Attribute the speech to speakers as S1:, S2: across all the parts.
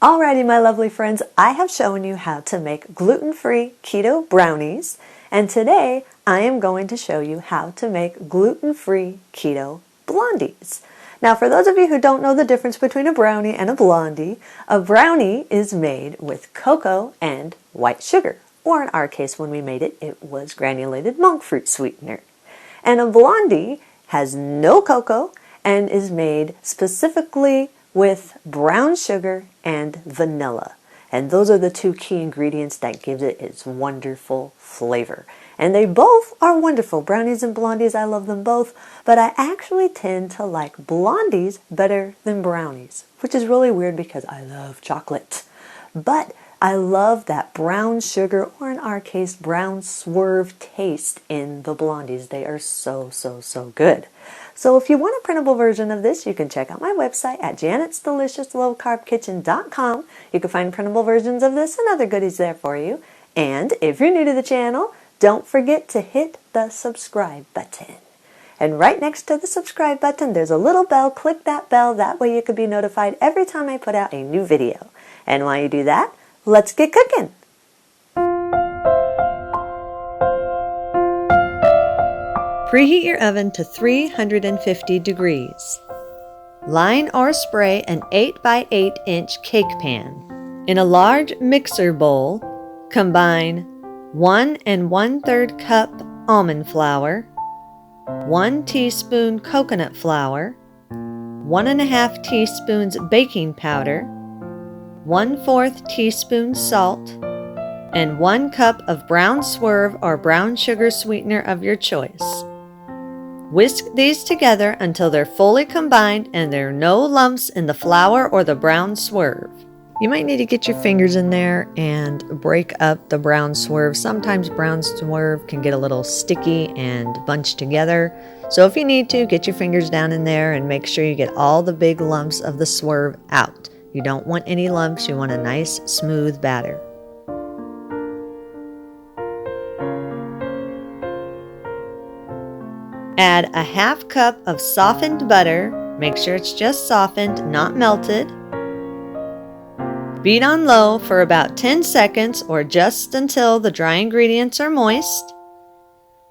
S1: Alrighty, my lovely friends, I have shown you how to make gluten-free keto brownies, and today I am going to show you how to make gluten-free keto blondies. Now, for those of you who don't know the difference between a brownie and a brownie is made with cocoa and white sugar, or in our case when we made it, it was granulated monk fruit sweetener. And a blondie has no cocoa and is made specifically with brown sugar and vanilla. And those are the two key ingredients that gives it its wonderful flavor. And they both are wonderful. Brownies and blondies, I love them both, but I actually tend to like blondies better than brownies, which is really weird because I love chocolate. But I love that brown sugar, or in our case, brown swerve taste in the blondies. They are so good. So if you want a printable version of this, you can check out my website at janetsdeliciouslowcarbkitchen.com. You can find printable versions of this and other goodies there for you. And if you're new to the channel, don't forget to hit the subscribe button. And right next to the subscribe button, there's a little bell. Click that bell. That way you can be notified every time I put out a new video. And while you do that, let's get cooking. Preheat your oven to 350 degrees. Line or spray an 8 by 8 inch cake pan. In a large mixer bowl, combine 1 1/3 cup almond flour, 1 teaspoon coconut flour, 1 1/2 teaspoons baking powder, 1/4 teaspoon salt, and 1 cup of brown swerve or brown sugar sweetener of your choice. Whisk these together until they're fully combined and there are no lumps in the flour or the brown swerve. You might need to get your fingers in there and break up the brown swerve. Sometimes brown swerve can get a little sticky and bunched together. So if you need to, get your fingers down in there and make sure you get all the big lumps of the swerve out. You don't want any lumps, you want a nice smooth batter. Add a 1/2 cup of softened butter. Make sure it's just softened, not melted. Beat on low for about 10 seconds or just until the dry ingredients are moist.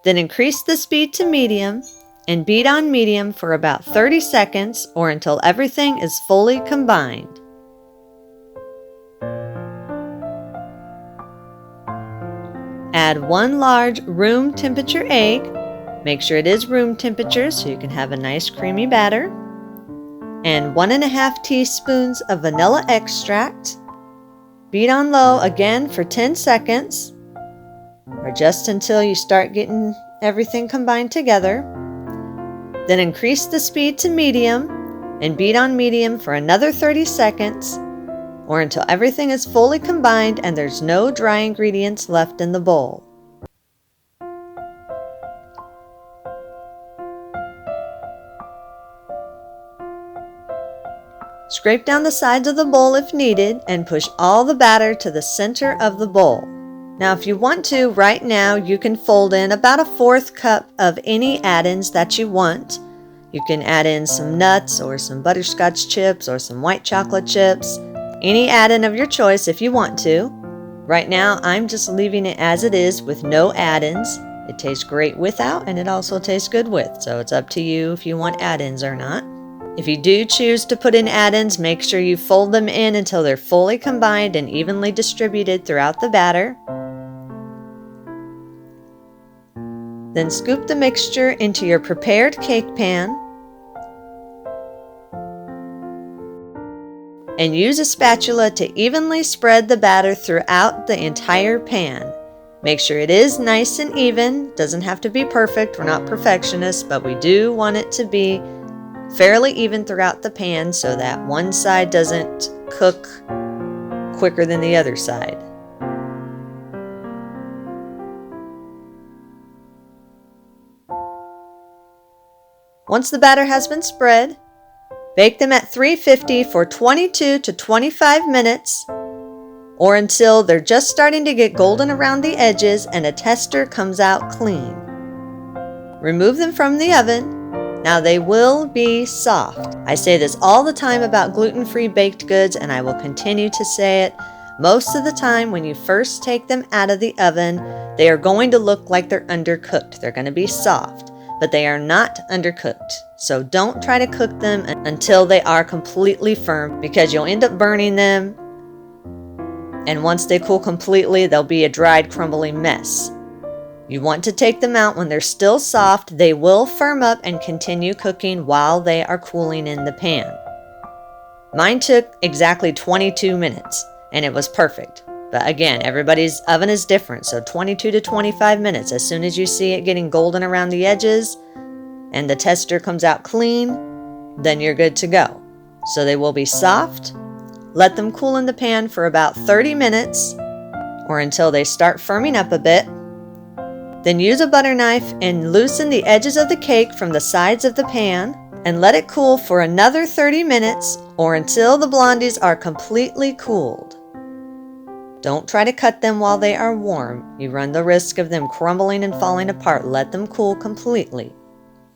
S1: Then increase the speed to medium and beat on medium for about 30 seconds or until everything is fully combined. Add 1 large room temperature egg. Make sure it is room temperature so you can have a nice creamy batter. And 1 1/2 teaspoons of vanilla extract. Beat on low again for 10 seconds or just until you start getting everything combined together. Then increase the speed to medium and beat on medium for another 30 seconds or until everything is fully combined and there's no dry ingredients left in the bowl. Scrape down the sides of the bowl if needed and push all the batter to the center of the bowl. Now if you want to, right now you can fold in about a 1/4 cup of any add-ins that you want. You can add in some nuts or some butterscotch chips or some white chocolate chips. Any add-in of your choice if you want to. Right now I'm just leaving it as it is with no add-ins. It tastes great without and it also tastes good with, so it's up to you if you want add-ins or not. If you do choose to put in add-ins, make sure you fold them in until they're fully combined and evenly distributed throughout the batter. Then scoop the mixture into your prepared cake pan and use a spatula to evenly spread the batter throughout the entire pan. Make sure it is nice and even. Doesn't have to be perfect. We're not perfectionists, but we do want it to be fairly even throughout the pan so that one side doesn't cook quicker than the other side. Once the batter has been spread, bake them at 350 for 22 to 25 minutes or until they're just starting to get golden around the edges and a tester comes out clean. Remove them from the oven Now they will be soft. I say this all the time about gluten-free baked goods, and I will continue to say it. Most of the time when you first take them out of the oven, they are going to look like they're undercooked. They're going to be soft, but they are not undercooked. So don't try to cook them until they are completely firm, because you'll end up burning them. And once they cool completely, they'll be a dried, crumbly mess. You want to take them out when they're still soft. They will firm up and continue cooking while they are cooling in the pan. Mine took exactly 22 minutes and it was perfect. But again, everybody's oven is different, so 22 to 25 minutes. As soon as you see it getting golden around the edges and the tester comes out clean, then you're good to go. So they will be soft. Let them cool in the pan for about 30 minutes or until they start firming up a bit. Then use a butter knife and loosen the edges of the cake from the sides of the pan and let it cool for another 30 minutes or until the blondies are completely cooled. Don't try to cut them while they are warm. You run the risk of them crumbling and falling apart. Let them cool completely.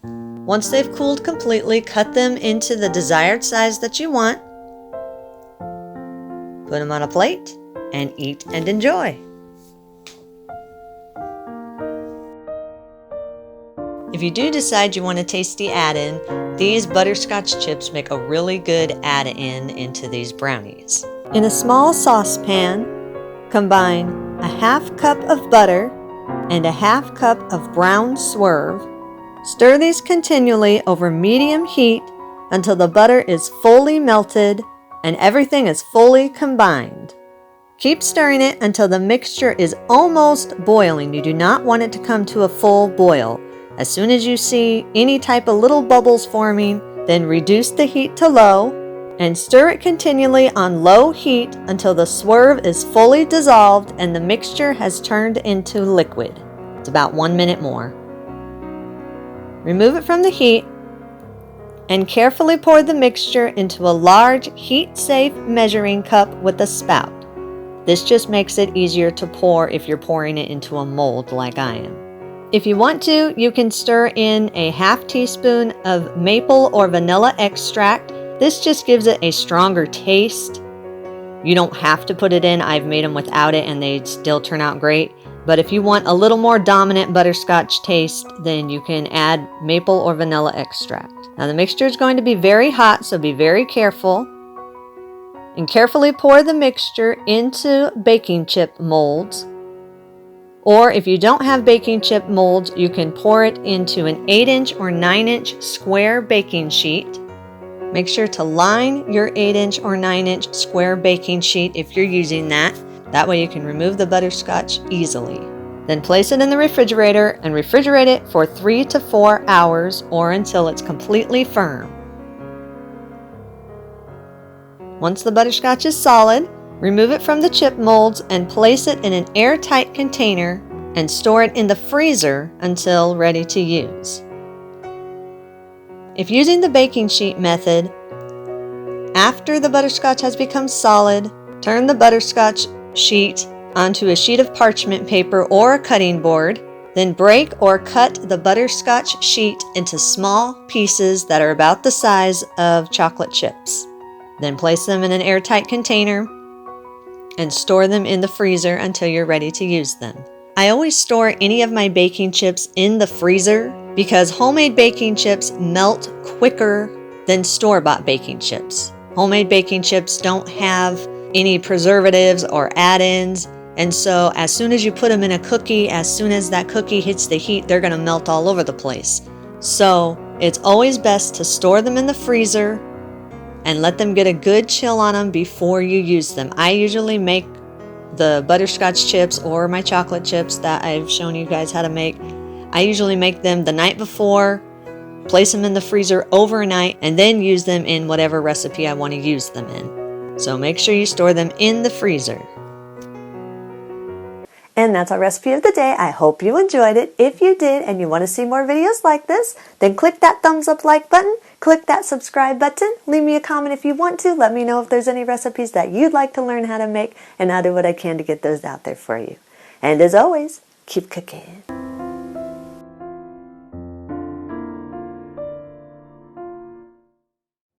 S1: Once they've cooled completely, cut them into the desired size that you want. Put them on a plate and eat and enjoy. If you do decide you want a tasty add-in, these butterscotch chips make a really good add-in into these brownies. In a small saucepan, combine a half cup of butter and a half cup of brown swerve. Stir these continually over medium heat until the butter is fully melted and everything is fully combined. Keep stirring it until the mixture is almost boiling. You do not want it to come to a full boil. As soon as you see any type of little bubbles forming, then reduce the heat to low and stir it continually on low heat until the swerve is fully dissolved and the mixture has turned into liquid. It's about 1 minute more. Remove it from the heat and carefully pour the mixture into a large heat-safe measuring cup with a spout. This just makes it easier to pour if you're pouring it into a mold like I am. If you want to, you can stir in a half teaspoon of maple or vanilla extract. This just gives it a stronger taste. You don't have to put it in. I've made them without it and they still turn out great. But if you want a little more dominant butterscotch taste, then you can add maple or vanilla extract. Now the mixture is going to be very hot, so be very careful. And carefully pour the mixture into baking chip molds. Or if you don't have baking chip molds, you can pour it into an 8-inch or 9-inch square baking sheet. Make sure to line your 8-inch or 9-inch square baking sheet if you're using that. That way you can remove the butterscotch easily. Then place it in the refrigerator and refrigerate it for 3 to 4 hours or until it's completely firm. Once the butterscotch is solid, remove it from the chip molds and place it in an airtight container and store it in the freezer until ready to use. If using the baking sheet method, after the butterscotch has become solid, turn the butterscotch sheet onto a sheet of parchment paper or a cutting board, then break or cut the butterscotch sheet into small pieces that are about the size of chocolate chips. Then place them in an airtight container and store them in the freezer until you're ready to use them. I always store any of my baking chips in the freezer because homemade baking chips melt quicker than store-bought baking chips. Homemade baking chips don't have any preservatives or add-ins, and so as soon as you put them in a cookie, as soon as that cookie hits the heat, they're going to melt all over the place. So it's always best to store them in the freezer and let them get a good chill on them before you use them. I usually make the butterscotch chips or my chocolate chips that I've shown you guys how to make. I usually make them the night before, place them in the freezer overnight, and then use them in whatever recipe I want to use them in. So make sure you store them in the freezer. And that's our recipe of the day. I hope you enjoyed it. If you did and you want to see more videos like this, then click that thumbs up like button, click that subscribe button, leave me a comment if you want to. Let me know if there's any recipes that you'd like to learn how to make, and I'll do what I can to get those out there for you. And as always, keep cooking.